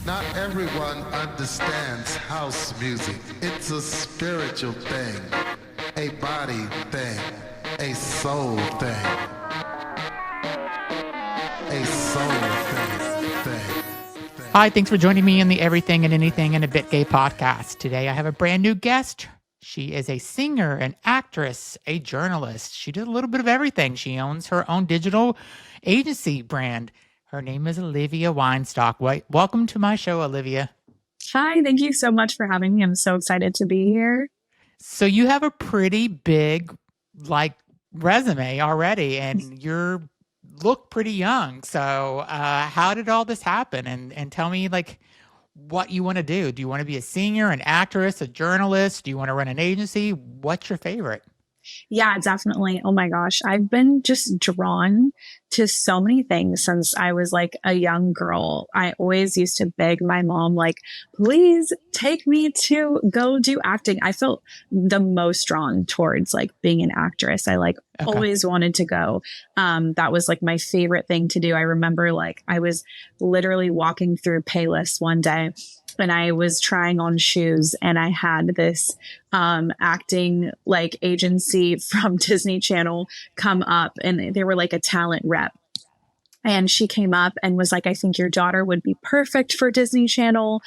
Not everyone understands house music. It's a spiritual thing, a body thing, a soul thing, a soul thing. Hi, thanks for joining me in the Everything and Anything and a Bit Gay podcast. Today I have a brand new guest. She is a singer, an actress, a journalist. She does a little bit of everything. She owns her own digital agency brand. Her name is Olivia Weinstock. Welcome to my show, Olivia. Hi, thank you so much for having me. I'm so excited to be here. So you have a pretty big, resume already, and you look pretty young. So how did all this happen? And tell me, what you want to do. Do you want to be a singer, an actress, a journalist? Do you want to run an agency? What's your favorite? Yeah, definitely. Oh my gosh. I've been just drawn to so many things since I was like a young girl. I always used to beg my mom, please take me to go do acting. I felt the most drawn towards being an actress. I always wanted to go. That was my favorite thing to do. I remember I was literally walking through Payless one day and I was trying on shoes and I had this acting agency from Disney Channel come up and they were a talent rep. And she came up and was I think your daughter would be perfect for Disney Channel.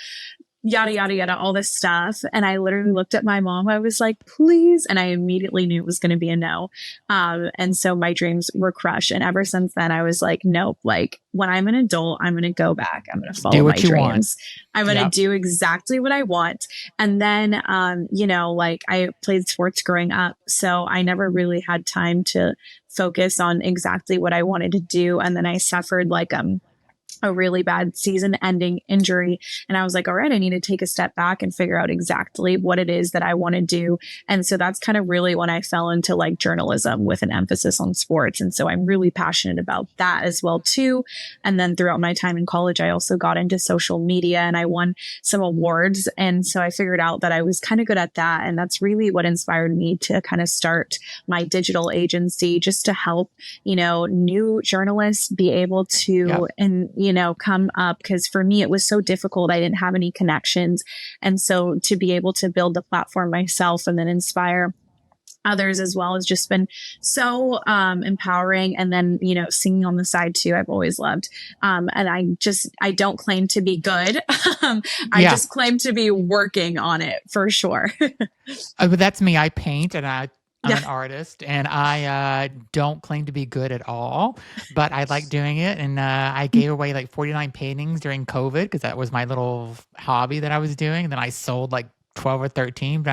Yada, yada, yada, all this stuff. And I literally looked at my mom. I was like, please. And I immediately knew it was going to be a no. And so my dreams were crushed. And ever since then, I was like, nope, when I'm an adult, I'm going to go back. I'm going to follow my dreams. I'm going to do exactly what I want. And then, I played sports growing up. So I never really had time to focus on exactly what I wanted to do. And then I suffered a really bad season-ending injury. And I was like, all right, I need to take a step back and figure out exactly what it is that I want to do. And so that's kind of really when I fell into journalism with an emphasis on sports. And so I'm really passionate about that as well too. And then throughout my time in college, I also got into social media and I won some awards. And so I figured out that I was kind of good at that. And that's really what inspired me to kind of start my digital agency, just to help, new journalists be able to, come up, because for me, it was so difficult. I didn't have any connections. And so to be able to build the platform myself and then inspire others as well has just been so empowering. And then, singing on the side too, I've always loved. And I don't claim to be good. I just claim to be working on it for sure. But that's me. I paint and I'm an artist and I don't claim to be good at all, but I like doing it. And I gave away 49 paintings during COVID because that was my little hobby that I was doing. And then I sold 12 or 13, but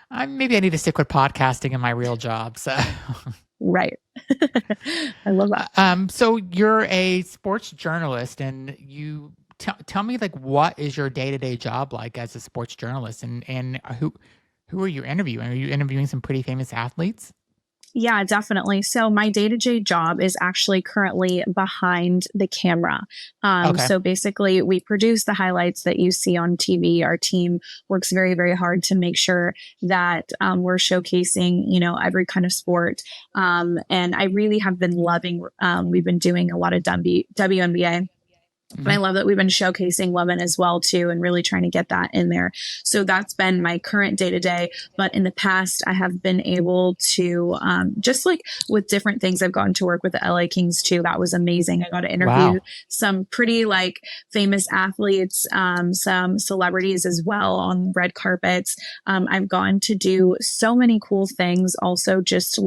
I'm maybe I need to stick with podcasting and my real job. So right. I love that. So you're a sports journalist and you tell me what is your day-to-day job like as a sports journalist and who are you interviewing? Are you interviewing some pretty famous athletes? Yeah, definitely. So my day-to-day job is actually currently behind the camera. So basically we produce the highlights that you see on TV. Our team works very, very hard to make sure that we're showcasing, every kind of sport. And I really have been loving, we've been doing a lot of WNBA. Mm-hmm. But I love that we've been showcasing women as well too, and really trying to get that in there. So that's been my current day to day. But in the past, I have been able to, just with different things, I've gotten to work with the LA Kings too. That was amazing. I got to interview some pretty famous athletes, some celebrities as well on red carpets. I've gone to do so many cool things. Also just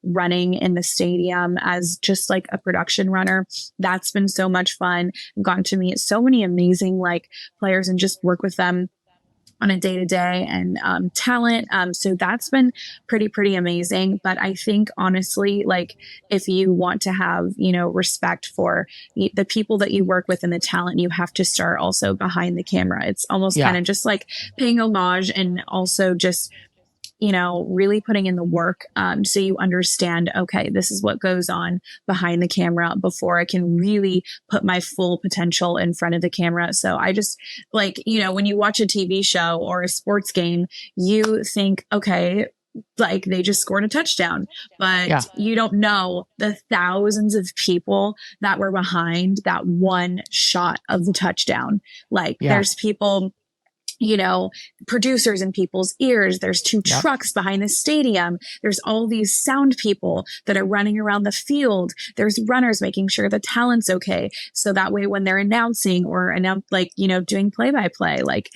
running in the stadium as just a production runner. That's been so much fun. I've gotten to meet so many amazing players and just work with them on a day-to-day and talent. So that's been pretty amazing. But I think honestly, if you want to have, respect for the people that you work with and the talent, you have to start also behind the camera. It's almost kind of just paying homage and also just really putting in the work so you understand, okay, this is what goes on behind the camera before I can really put my full potential in front of the camera. So I just when you watch a TV show or a sports game, you think, okay, like they just scored a touchdown, Yeah. but you don't know the thousands of people that were behind that one shot of the touchdown. Like Yeah. there's people, you know, producers in people's ears. There's two Yep. trucks behind the stadium. There's all these sound people that are running around the field. There's runners making sure the talent's okay. So that way, when they're announcing or like, you know, doing play by play, like,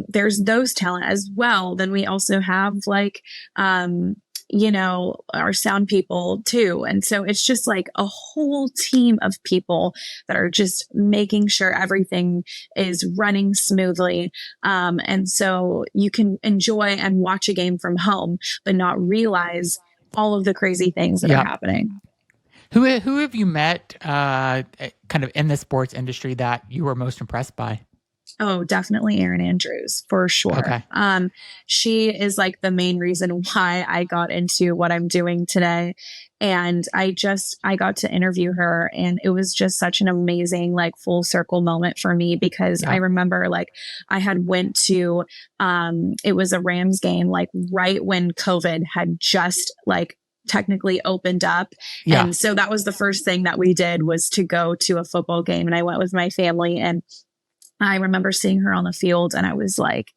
there's those talent as well. Then we also have like, you know, our sound people too. And so it's just like a whole team of people that are just making sure everything is running smoothly. And so you can enjoy and watch a game from home, but not realize all of the crazy things that are happening. Who have you met kind of in the sports industry that you were most impressed by? Oh, definitely Erin Andrews for sure. Okay. She is like the main reason why I got into what I'm doing today. And I got to interview her, and it was just such an amazing, like, full circle moment for me, because I remember like I had went to, it was a Rams game, like right when COVID had just like technically opened up. Yeah. And so that was the first thing that we did, was to go to a football game, and I went with my family, and I remember seeing her on the field, and I was like,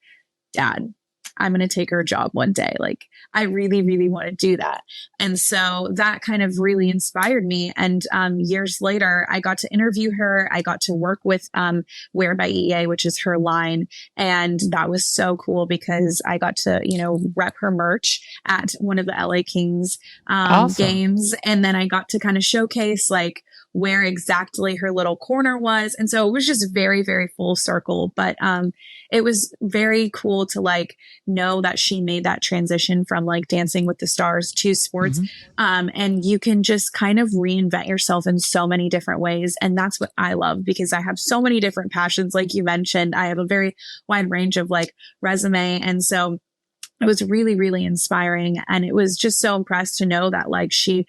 Dad, I'm going to take her job one day. Like, I really, really want to do that. And so that kind of really inspired me. And years later, I got to interview her. I got to work with Wear by EA, which is her line. And that was so cool, because I got to, you know, rep her merch at one of the LA Kings Awesome. games. And then I got to kind of showcase like where exactly her little corner was. And so it was just very, very full circle. But it was very cool to like know that she made that transition from like Dancing with the Stars to sports. And you can just kind of reinvent yourself in so many different ways. And that's what I love, because I have so many different passions. Like you mentioned, I have a very wide range of like resume. And so it was really, really inspiring. And it was just so impressed to know that like she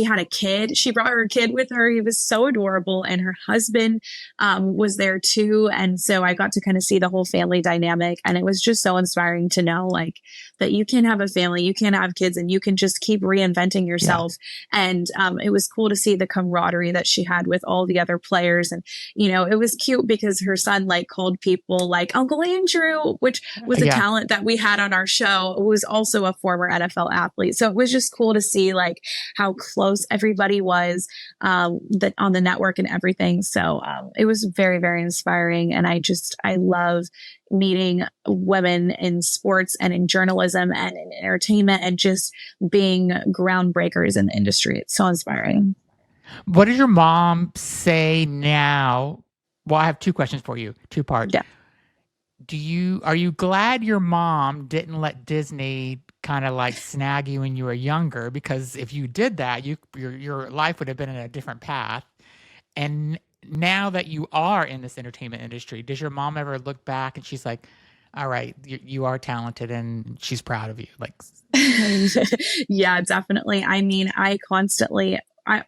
had a kid. She brought her kid with her. He was so adorable. And her husband was there too. And so I got to kind of see the whole family dynamic. And it was just so inspiring to know like that you can have a family, you can have kids, and you can just keep reinventing yourself. And it was cool to see the camaraderie that she had with all the other players. And, you know, it was cute because her son like called people like Uncle Andrew, which was a talent that we had on our show, who was also a former NFL athlete. So it was just cool to see like how close everybody was that on the network and everything. So it was very, very inspiring. And I love meeting women in sports and in journalism and in entertainment, and just being groundbreakers in the industry. It's so inspiring. What does your mom say now? Well, I have two questions for you, two parts. Yeah. Are you glad your mom didn't let Disney kind of like snag you when you were younger? Because if you did that, your life would have been in a different path. And now that you are in this entertainment industry, does your mom ever look back and she's like, all right, you are talented, and she's proud of you? Like, yeah, definitely. I mean, I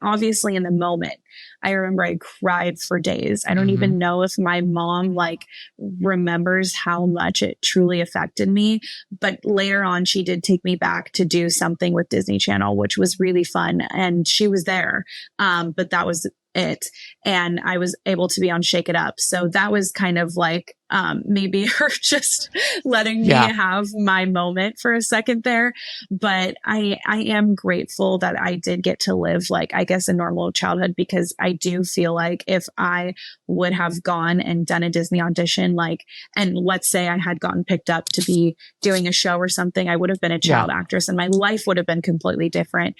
obviously in the moment, I remember I cried for days. I don't even know if my mom like remembers how much it truly affected me. But later on, she did take me back to do something with Disney Channel, which was really fun. And she was there. But that was it. And I was able to be on Shake It Up. So that was kind of like maybe her just letting me have my moment for a second there. But I am grateful that I did get to live like, I guess, a normal childhood, because I do feel like if I would have gone and done a Disney audition, like, and let's say I had gotten picked up to be doing a show or something, I would have been a child actress, and my life would have been completely different.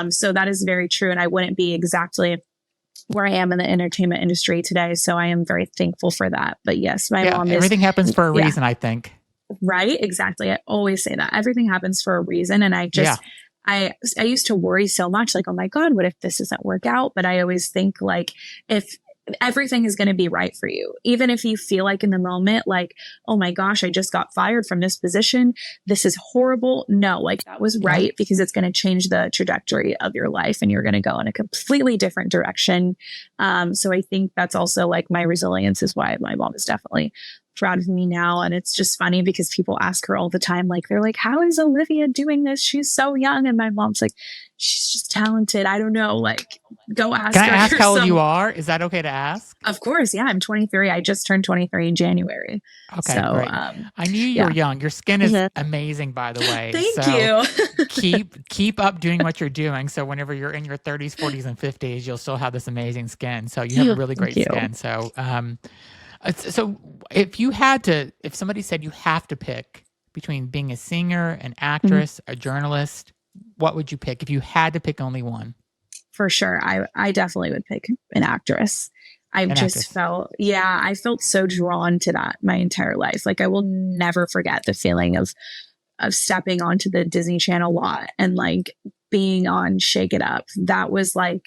So that is very true. And I wouldn't be exactly where I am in the entertainment industry today. So I am very thankful for that. But yes, my mom everything happens for a reason, I think. Right. Exactly. I always say that everything happens for a reason. And I just, I used to worry so much, like, oh my God, what if this doesn't work out? But I always think like, if everything is going to be right for you, even if you feel like in the moment, like, oh my gosh, I just got fired from this position, this is horrible. No, like that was right, because it's going to change the trajectory of your life, and you're going to go in a completely different direction. So I think that's also like my resilience is why my mom is definitely proud of me now. And it's just funny because people ask her all the time, like, they're like, how is Olivia doing this? She's so young. And my mom's like, she's just talented. I don't know. Like, go ask Can her. I ask how old you are? Is that okay to ask? Of course. Yeah. I'm 23. I just turned 23 in January. Okay, So, great. I knew you were young. Your skin is amazing, by the way. Thank you. keep up doing what you're doing. So whenever you're in your 30s, 40s, and 50s, you'll still have this amazing skin. So you have really great skin. So, so if somebody said you have to pick between being a singer, an actress, a journalist, what would you pick if you had to pick only one? For sure. I definitely would pick an actress. I felt so drawn to that my entire life. Like, I will never forget the feeling of stepping onto the Disney Channel lot and like being on Shake It Up. That was like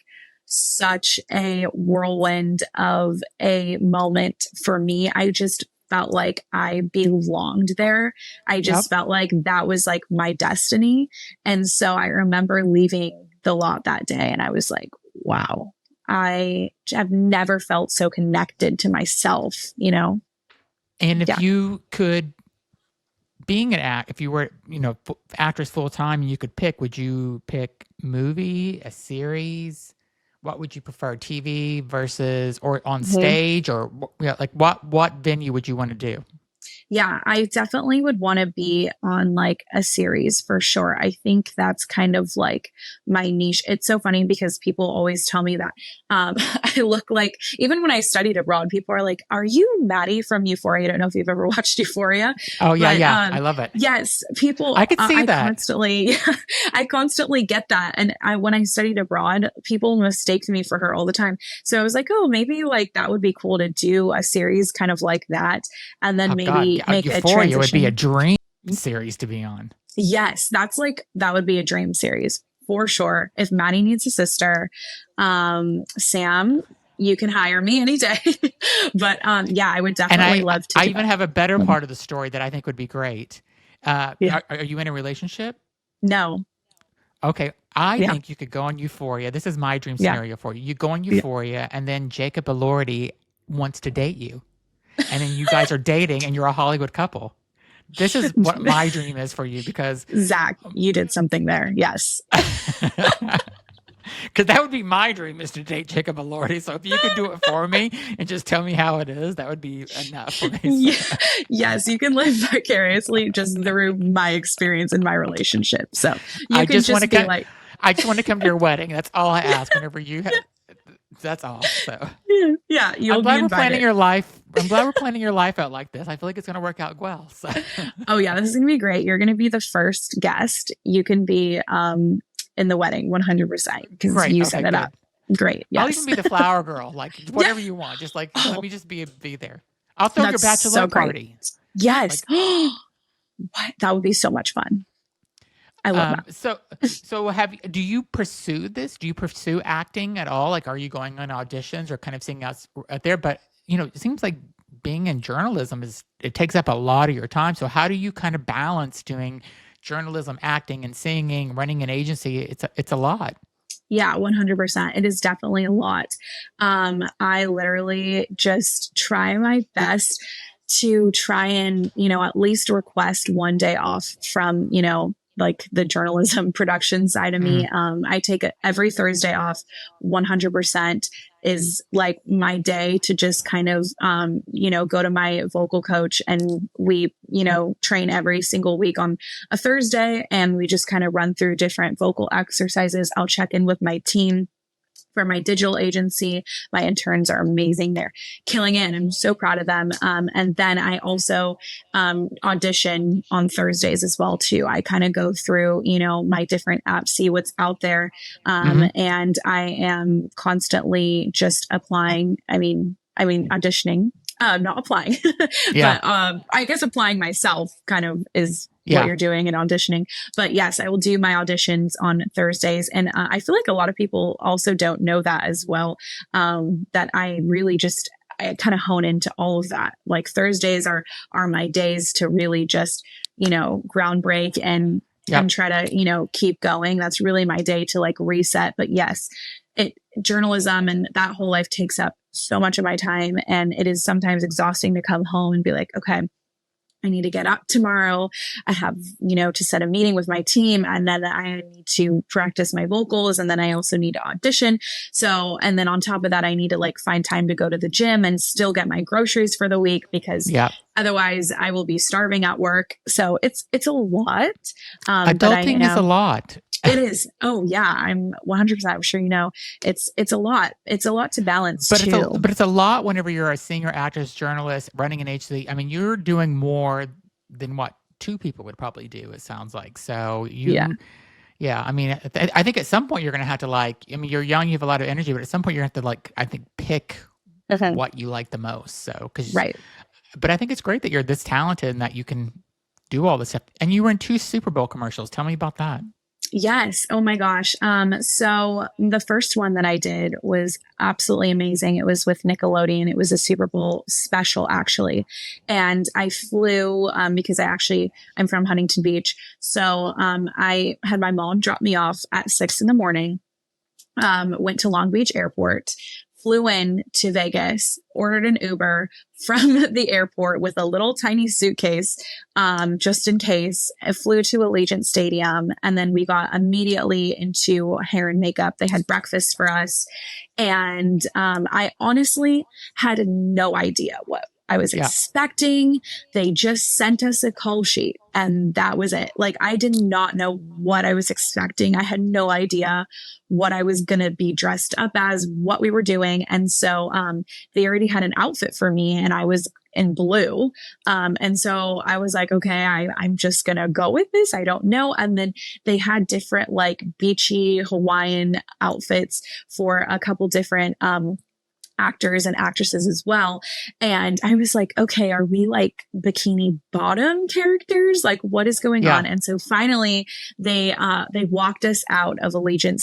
such a whirlwind of a moment for me. I just felt like I belonged there. I just felt like that was like my destiny. And so I remember leaving the lot that day and I was like, wow, I have never felt so connected to myself, you know? And if you could, if you were, actress full time and you could pick, would you pick movie, a series? What would you prefer, TV versus, or on stage, or like what venue would you want to do? Yeah, I definitely would want to be on like a series for sure. I think that's kind of like my niche. It's so funny because people always tell me that I look like, even when I studied abroad, people are like, are you Maddie from Euphoria? I don't know if you've ever watched Euphoria. Oh, yeah, I love it. Yes, people. I could see that. I constantly get that. And when I studied abroad, people mistaked me for her all the time. So I was like, oh, maybe like that would be cool to do a series kind of like that. And then maybe make Euphoria a transition. Would be a dream series to be on. Yes, that would be a dream series for sure. If Maddie needs a sister, Sam, you can hire me any day. But I would definitely love to. I even have a better part of the story that I think would be great. Are you in a relationship? No. Okay. I think you could go on Euphoria. This is my dream scenario for you. You go on Euphoria and then Jacob Elordi wants to date you. And then you guys are dating and you're a Hollywood couple. This is what my dream is for you because... Zach, you did something there. Yes. Because that would be my dream, is to date Jacob Elordi. So if you could do it for me and just tell me how it is, that would be enough for me. So. Yes, you can live vicariously just through my experience in my relationship. So I just want to come to your wedding. That's all I ask whenever you have... That's all. So yeah, I'm glad we're planning your life. I'm glad we're planning your life out like this. I feel like it's going to work out well. So. Oh yeah, this is going to be great. You're going to be the first guest. You can be in the wedding 100% because you set it up. Great. Yes. I'll even be the flower girl, like whatever you want. Just like let me just be there. I'll throw your bachelor party. Yes. Like, what? That would be so much fun. I love that. So do you pursue this? Do you pursue acting at all? Like, are you going on auditions or kind of seeing out there? But, it seems like being in journalism it takes up a lot of your time. So how do you kind of balance doing journalism, acting and singing, running an agency? It's a lot. Yeah, 100%. It is definitely a lot. I literally just try my best to try and, at least request one day off from, like the journalism production side of me. I take every Thursday off. 100% is like my day to just kind of, go to my vocal coach and we, train every single week on a Thursday and we just kind of run through different vocal exercises. I'll check in with my team. For my digital agency, my interns are amazing. They're killing it. I'm so proud of them. And then I also audition on Thursdays as well, too. I kind of go through, my different apps, see what's out there. And I am constantly just applying. I mean, auditioning. Not applying, but I guess applying myself kind of is what you're doing in auditioning. But yes, I will do my auditions on Thursdays. And I feel like a lot of people also don't know that as well, that I really I kind of hone into all of that. Like Thursdays are my days to really just, ground break and try to, keep going. That's really my day to like reset. But yes, journalism and that whole life takes up so much of my time. And it is sometimes exhausting to come home and be like, okay, I need to get up tomorrow. I have, to set a meeting with my team, and then I need to practice my vocals. And then I also need to audition. So, and then on top of that, I need to like find time to go to the gym and still get my groceries for the week, because otherwise I will be starving at work. So it's a lot. Adulting is a lot. It is. Oh yeah. I'm 100%. I'm sure it's a lot. It's a lot to balance too. But it's a lot whenever you're a singer, actress, journalist, running an agency. I mean, you're doing more than what two people would probably do, it sounds like. So I mean, I think at some point you're going to have to you're young, you have a lot of energy, but at some point you're going to have to I think pick what you like the most. So, right. But I think it's great that you're this talented and that you can do all this stuff. And you were in 2 Super Bowl commercials. Tell me about that. Yes. Oh my gosh. So the first one that I did was absolutely amazing. It was with Nickelodeon. It was a Super Bowl special, actually. And I flew, because I'm from Huntington Beach. So, I had my mom drop me off at 6 a.m, went to Long Beach Airport, flew in to Vegas, ordered an Uber from the airport with a little tiny suitcase, just in case. I flew to Allegiant Stadium, and then we got immediately into hair and makeup. They had breakfast for us. And I honestly had no idea what I was expecting. They just sent us a call sheet, and that was it. Like, I did not know what I was expecting. I had no idea what I was going to be dressed up as, what we were doing. And so they already had an outfit for me, and I was in blue. And so I was like, okay, I'm just going to go with this. I don't know. And then they had different like beachy Hawaiian outfits for a couple different actors and actresses as well. And I was like, okay, are we like bikini bottom characters? Like, what is going on? And so finally they walked us out of Allegiant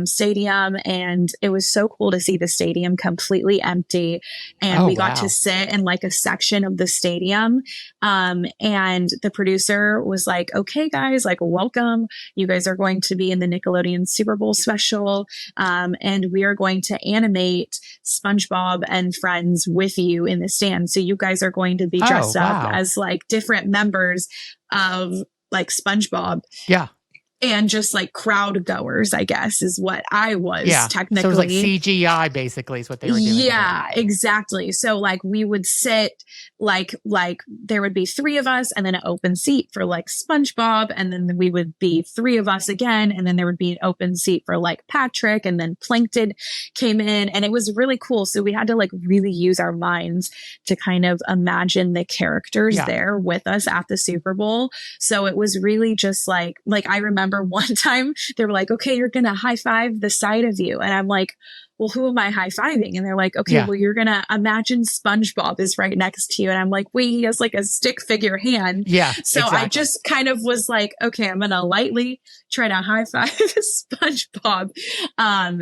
Stadium, and it was so cool to see the stadium completely empty. And we got to sit in like a section of the stadium. And the producer was like, okay, guys, like, welcome. You guys are going to be in the Nickelodeon Super Bowl special. And we are going to animate SpongeBob and friends with you in the stand. So you guys are going to be dressed up as like different members of like SpongeBob. Yeah. And just like crowd goers, I guess, is what I was technically. So it was like CGI, basically, is what they were doing. Yeah, exactly. So like we would sit, like there would be 3 of us, and then an open seat for like SpongeBob, and then we would be 3 of us again, and then there would be an open seat for like Patrick, and then Plankton came in, and it was really cool. So we had to like really use our minds to kind of imagine the characters there with us at the Super Bowl. So it was really just like I remember one time they were like, okay, you're going to high five the side of you. And I'm like, well, who am I high-fiving? And they're like, okay, well, you're going to imagine SpongeBob is right next to you. And I'm like, wait, he has like a stick figure hand. Yeah. So exactly. I just kind of was like, okay, I'm going to lightly try to high-five SpongeBob.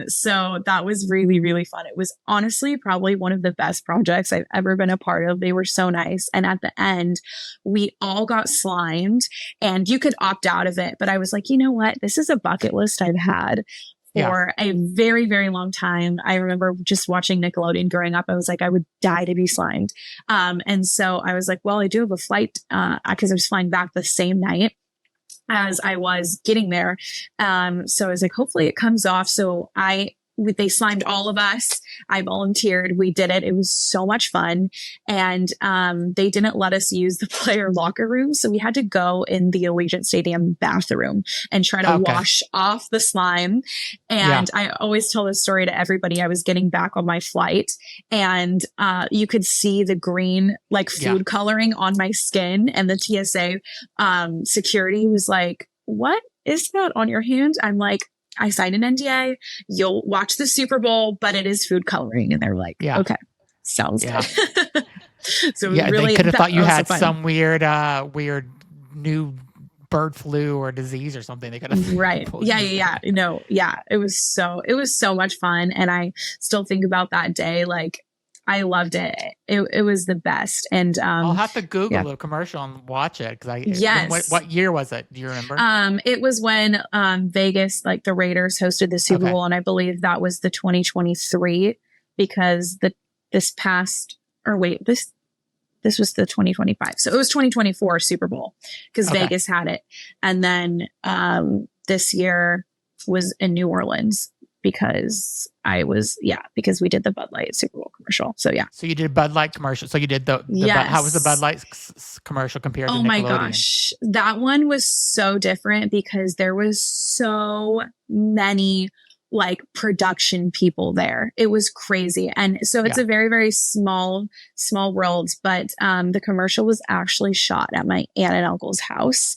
So that was really, really fun. It was honestly probably one of the best projects I've ever been a part of. They were so nice. And at the end, we all got slimed, and you could opt out of it. But I was like, you know what? This is a bucket list I've had for a very, very long time. I remember just watching Nickelodeon growing up. I was like, I would die to be slimed. And so I was like, well, I do have a flight because I was flying back the same night as I was getting there. So I was like, hopefully it comes off. So they slimed all of us. I volunteered. We did it. It was so much fun. And they didn't let us use the player locker room. So we had to go in the Allegiant Stadium bathroom and try to wash off the slime. And I always tell this story to everybody. I was getting back on my flight, and you could see the green like food coloring on my skin. And the TSA security was like, what is that on your hand? I'm like, I signed an NDA. You'll watch the Super Bowl, but it is food coloring. And they're like, okay, sounds good. So really, they could have thought you had some weird new bird flu or disease or something. They could have It was so much fun. And I still think about that day. Like, I loved it. It was the best. And I'll have to Google the commercial and watch it because what year was it? Do you remember? It was when Vegas, like the Raiders, hosted the Super Bowl, and I believe that was the 2023 because this was the 2025. So it was 2024 Super Bowl because Vegas had it. And then this year was in New Orleans because because we did the Bud Light Super Bowl commercial. So yeah. So you did Bud Light commercial. So you did the how was the Bud Light commercial compared to Nickelodeon? Oh my gosh. That one was so different because there was so many like production people there. It was crazy. And so it's a very, very small world, but the commercial was actually shot at my aunt and uncle's house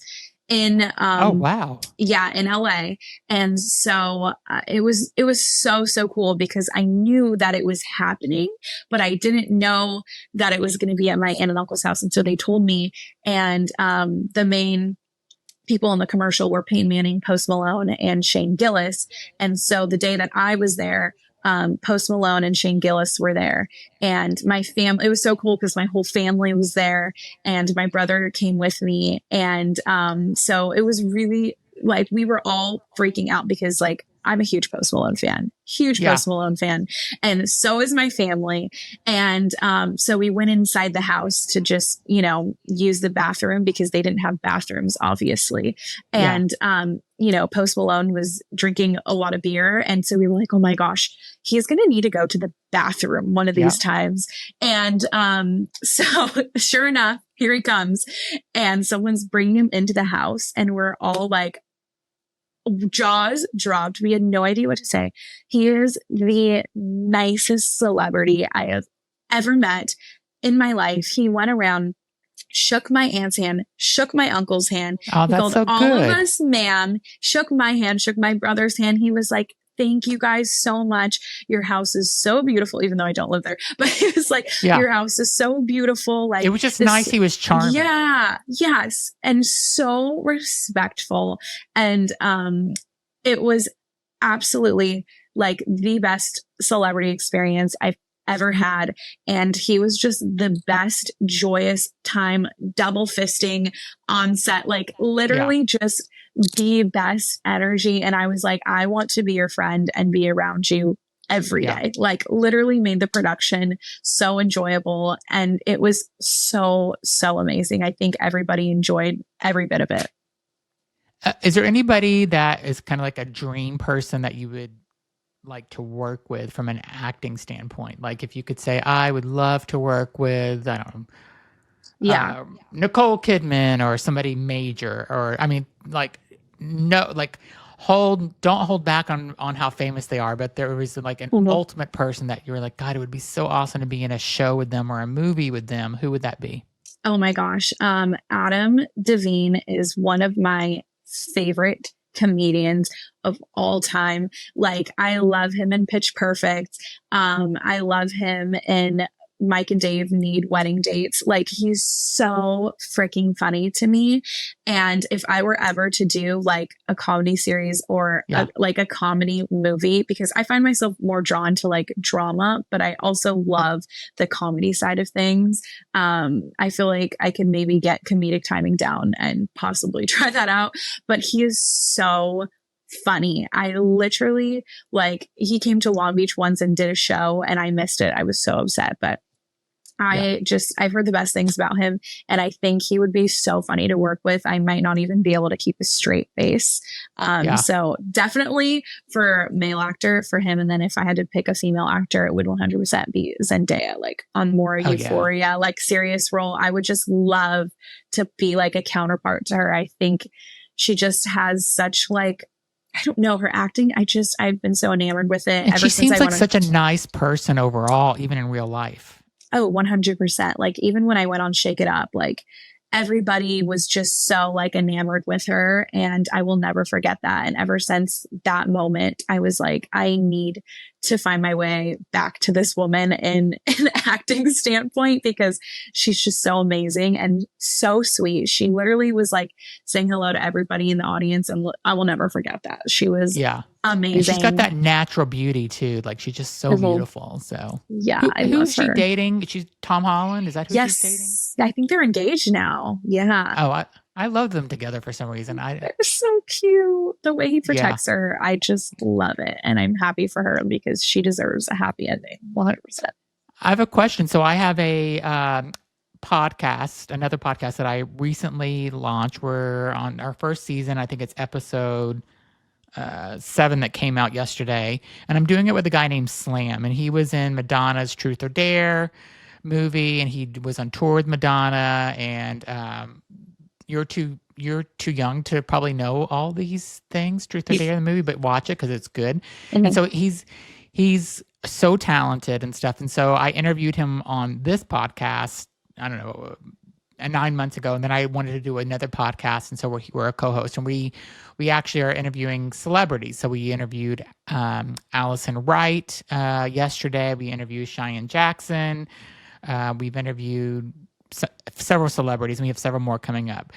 in in LA. And so it was so cool because I knew that it was happening, but I didn't know that it was going to be at my aunt and uncle's house. And so they told me, and the main people in the commercial were Peyton Manning, Post Malone, and Shane Gillis. And so the day that I was there, Post Malone and Shane Gillis were there, and my family, it was so cool because my whole family was there and my brother came with me. And, so it was really like, we were all freaking out because like, I'm a huge Post Malone fan, Post Malone fan. And so is my family. And, so we went inside the house to just, use the bathroom because they didn't have bathrooms, obviously. And, Post Malone was drinking a lot of beer. And so we were like, oh my gosh, he's going to need to go to the bathroom one of these times. And, so sure enough, here he comes and someone's bringing him into the house and we're all like, jaws dropped. We had no idea what to say. He is the nicest celebrity I have ever met in my life. He went around, shook my aunt's hand, shook my uncle's hand. Oh, that's so all good. of us, ma'am, shook my hand, shook my brother's hand. He was like, thank you guys so much. Your house is so beautiful, even though I don't live there. But he was like, your house is so beautiful. Like, it was just nice. He was charming. Yeah. Yes. And so respectful. And it was absolutely like the best celebrity experience I've ever had. And he was just the best, joyous time, double fisting on set, like literally just the best energy. And I was like, I want to be your friend and be around you every day. Like literally made the production so enjoyable. And it was so amazing. I think everybody enjoyed every bit of it. Is there anybody that is kind of like a dream person that you would like to work with from an acting standpoint? Like if you could say, I would love to work with, I don't know, Nicole Kidman or somebody major, or I mean, like, no, like don't hold back on how famous they are, but there was like an ultimate person that you were like, God, it would be so awesome to be in a show with them or a movie with them. Who would that be? Oh my gosh. Adam Devine is one of my favorite comedians of all time. Like I love him in Pitch Perfect. I love him in Mike and Dave Need Wedding Dates. Like he's so freaking funny to me. And if I were ever to do like a comedy series or like a comedy movie, because I find myself more drawn to like drama, but I also love the comedy side of things. I feel like I can maybe get comedic timing down and possibly try that out. But he is so funny. I literally like he came to Long Beach once and did a show and I missed it. I was so upset, but I've heard the best things about him and I think he would be so funny to work with. I might not even be able to keep a straight face. So definitely for male actor for him. And then if I had to pick a female actor, it would 100% be Zendaya, like on more Euphoria, like serious role. I would just love to be like a counterpart to her. I think she just has such like, I don't know, her acting. I've been so enamored with it. And she seems like such a nice person overall, even in real life. Oh, 100%. Like even when I went on Shake It Up, like everybody was just so like enamored with her and I will never forget that. And ever since that moment, I was like, I need to find my way back to this woman in an acting standpoint because she's just so amazing and so sweet. She literally was like saying hello to everybody in the audience and I will never forget that. She was amazing. And she's got that natural beauty too. Like she's just so beautiful. So yeah, I love who's she her. dating? She's Tom Holland. Is that who she's dating? Yes, I think they're engaged now. Yeah. Oh, I love them together for some reason. They're so cute. The way he protects her, I just love it. And I'm happy for her because she deserves a happy ending. 100%. I have a question. So I have a podcast, another podcast that I recently launched. We're on our first season. I think it's episode 7 that came out yesterday. And I'm doing it with a guy named Slam. And he was in Madonna's Truth or Dare movie. And he was on tour with Madonna. And you're too young to probably know all these things, Truth or Dare, the movie, but watch it because it's good. Mm-hmm. And so he's so talented and stuff. And so I interviewed him on this podcast, I don't know, 9 months ago. And then I wanted to do another podcast. And so we're a co-host. And we actually are interviewing celebrities. So we interviewed Allison Wright yesterday. We interviewed Cheyenne Jackson. We've interviewed several celebrities, and we have several more coming up.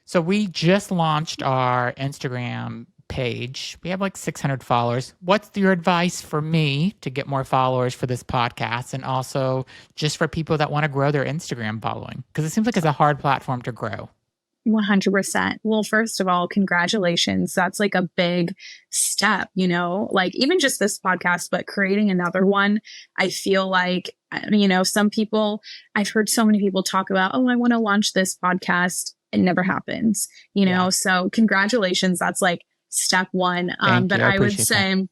So we just launched our Instagram page. We have like 600 followers. What's your advice for me to get more followers for this podcast, and also just for people that want to grow their Instagram following? Because it seems like it's a hard platform to grow. 100%. Well, first of all, congratulations. That's like a big step, like even just this podcast, but creating another one. I feel like, some people, I've heard so many people talk about, oh, I want to launch this podcast. It never happens, so congratulations. That's like step one. But I would say, that.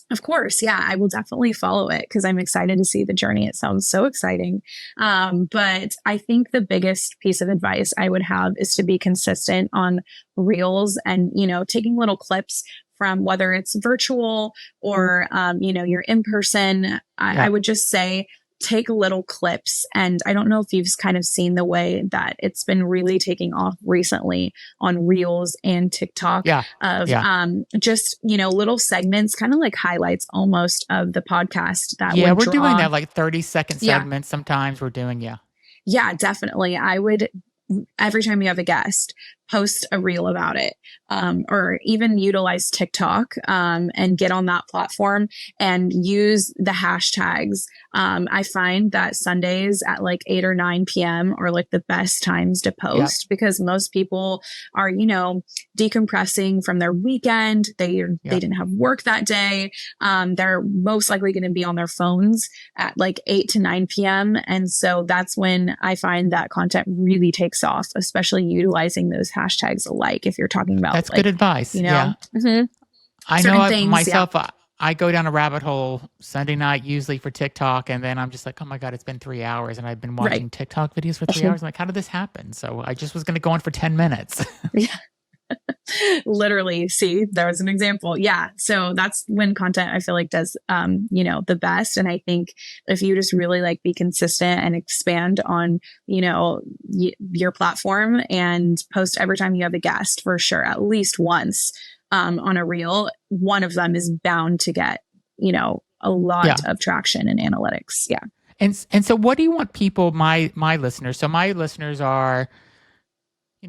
Of course, yeah, I will definitely follow it because I'm excited to see the journey. It sounds so exciting. But I think the biggest piece of advice I would have is to be consistent on reels and, taking little clips from whether it's virtual or, you're in person. I would just say, take little clips. And I don't know if you've kind of seen the way that it's been really taking off recently on Reels and TikTok just, little segments, kind of like highlights almost of the podcast that we're doing that like 30-second segments. Sometimes we're doing, Yeah, definitely. I would, every time you have a guest, post a reel about it, or even utilize TikTok and get on that platform and use the hashtags. I find that Sundays at like 8 or 9 p.m. are like the best times to post because most people are, decompressing from their weekend. They didn't have work that day. They're most likely going to be on their phones at like 8 to 9 p.m. And so that's when I find that content really takes off, especially utilizing those hashtags alike. If you're talking about that's good advice. Mm-hmm. I know myself. I go down a rabbit hole Sunday night, usually for TikTok. And then I'm just like, oh my God, it's been 3 hours. And I've been watching TikTok videos for 3 hours. I'm like, how did this happen? So I just was going to go on for 10 minutes. Literally. See, there was an example. Yeah. So that's when content I feel like does, the best. And I think if you just really like be consistent and expand on, your platform and post every time you have a guest for sure, at least once, on a reel, one of them is bound to get, a lot of traction in analytics. Yeah. And so what do you want people, my listeners? So my listeners are,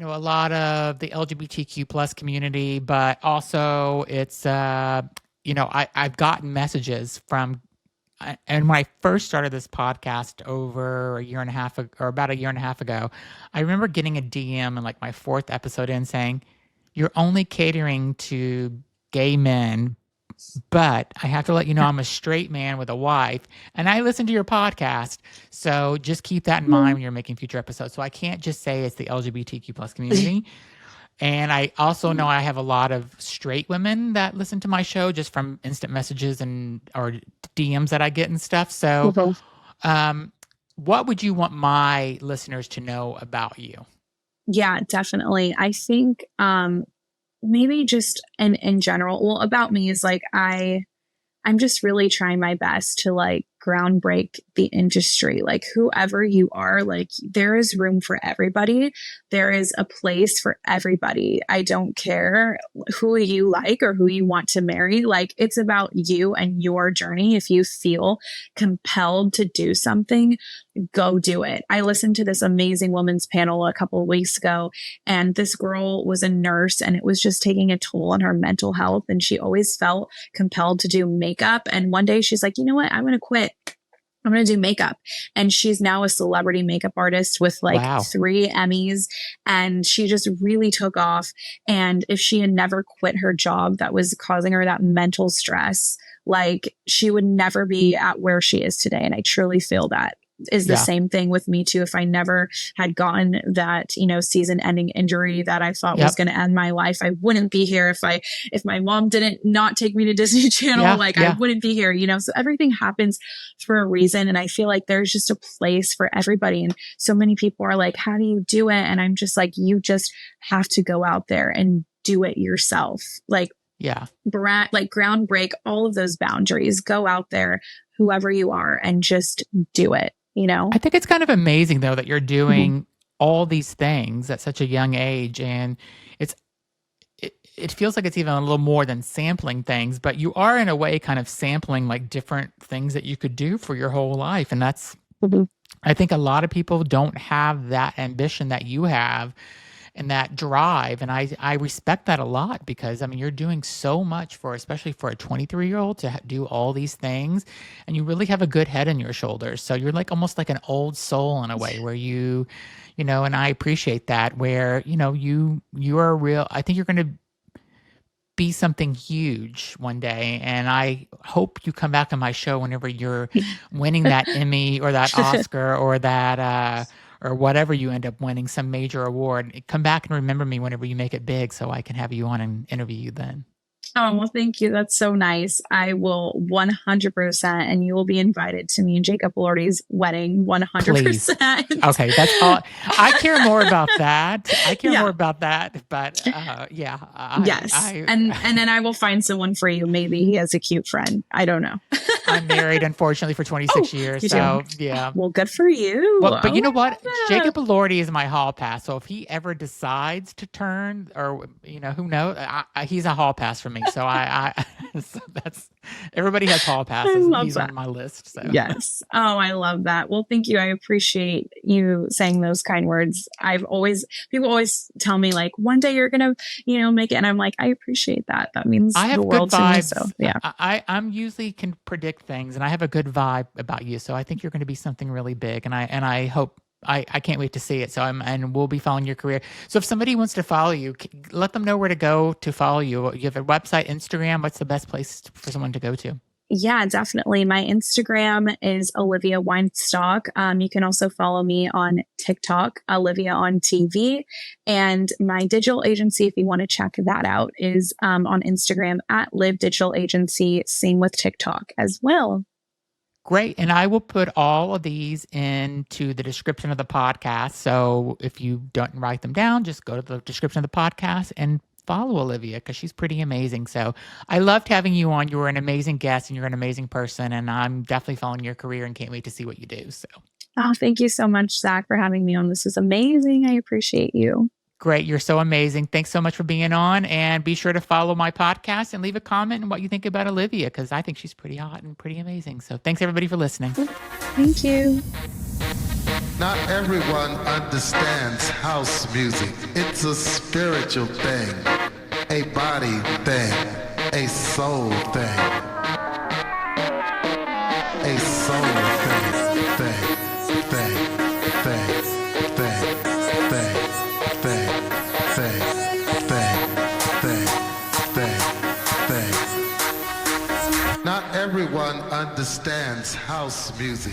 a lot of the LGBTQ plus community, but also it's, I've gotten messages from, and when I first started this podcast over about a year and a half ago, I remember getting a DM in like my 4th episode in saying, you're only catering to gay men, but I have to let you know I'm a straight man with a wife, and I listen to your podcast. So just keep that in mind when you're making future episodes. So I can't just say it's the LGBTQ plus community. And I also know I have a lot of straight women that listen to my show just from instant messages or DMs that I get and stuff. So what would you want my listeners to know about you? Yeah, definitely. I think maybe just in general, well, about me is like I'm just really trying my best to like groundbreak the industry. Like whoever you are, like there is room for everybody. There is a place for everybody. I don't care who you like or who you want to marry. Like it's about you and your journey. If you feel compelled to do something, go do it. I listened to this amazing women's panel a couple of weeks ago, and this girl was a nurse, and it was just taking a toll on her mental health. And she always felt compelled to do makeup. And one day she's like, you know what? I'm going to quit. I'm going to do makeup. And she's now a celebrity makeup artist with like Wow. 3 Emmys. And she just really took off. And if she had never quit her job that was causing her that mental stress, like she would never be at where she is today. And I truly feel that is the same thing with me too. If I never had gotten that, you know, season ending injury that I thought was going to end my life, I wouldn't be here. If my mom didn't not take me to Disney Channel, I wouldn't be here, you know? So everything happens for a reason. And I feel like there's just a place for everybody. And so many people are like, how do you do it? And I'm just like, you just have to go out there and do it yourself. Like, ground break all of those boundaries, go out there, whoever you are, and just do it. You know, I think it's kind of amazing though that you're doing all these things at such a young age, and it feels like it's even a little more than sampling things, but you are in a way kind of sampling like different things that you could do for your whole life. And that's, I think a lot of people don't have that ambition that you have and that drive. And I respect that a lot, because I mean, you're doing so much especially for a 23-year-old to do all these things, and you really have a good head on your shoulders. So you're like almost like an old soul in a way, where you know, and I appreciate that, where, you know, you are real. I think you're going to be something huge one day. And I hope you come back on my show whenever you're winning that Emmy or that Oscar or that, or whatever you end up winning, some major award. Come back and remember me whenever you make it big, so I can have you on and interview you then. Oh, well, thank you. That's so nice. I will 100%, and you will be invited to me and Jacob Elordi's wedding 100%. Please. Okay, that's all. I care more about that. But yes. And then I will find someone for you. Maybe he has a cute friend. I don't know. I'm married, unfortunately, for 26 years. So, yeah. Well, good for you. Well, but you know what? Jacob Elordi is my hall pass. So if he ever decides to turn, or, you know, who knows? He's a hall pass for me. So so that's, everybody has hall passes. He's on my list. So yes. Oh, I love that. Well, thank you. I appreciate you saying those kind words. People always tell me like, one day you're gonna, you know, make it, and I'm like, I appreciate that. That means the world to me. So yeah, I'm usually can predict things, and I have a good vibe about you. So I think you're going to be something really big, and I hope. I can't wait to see it. So and we'll be following your career. So if somebody wants to follow you, let them know where to go to follow you. You have a website, Instagram. What's the best place for someone to go to? Yeah, definitely. My Instagram is Olivia Weinstock. You can also follow me on TikTok, Olivia on TV. And my digital agency, if you want to check that out, is on Instagram at Live Digital Agency. Same with TikTok as well. Great. And I will put all of these into the description of the podcast. So if you don't write them down, just go to the description of the podcast and follow Olivia, because she's pretty amazing. So I loved having you on. You were an amazing guest, and you're an amazing person. And I'm definitely following your career and can't wait to see what you do. So, oh, thank you so much, Zach, for having me on. This is amazing. I appreciate you. Great. You're so amazing. Thanks so much for being on, and be sure to follow my podcast and leave a comment on what you think about Olivia, because I think she's pretty hot and pretty amazing. So thanks everybody for listening. Thank you. Not everyone understands house music. It's a spiritual thing, a body thing, a soul thing, a soul thing. Not everyone understands house music.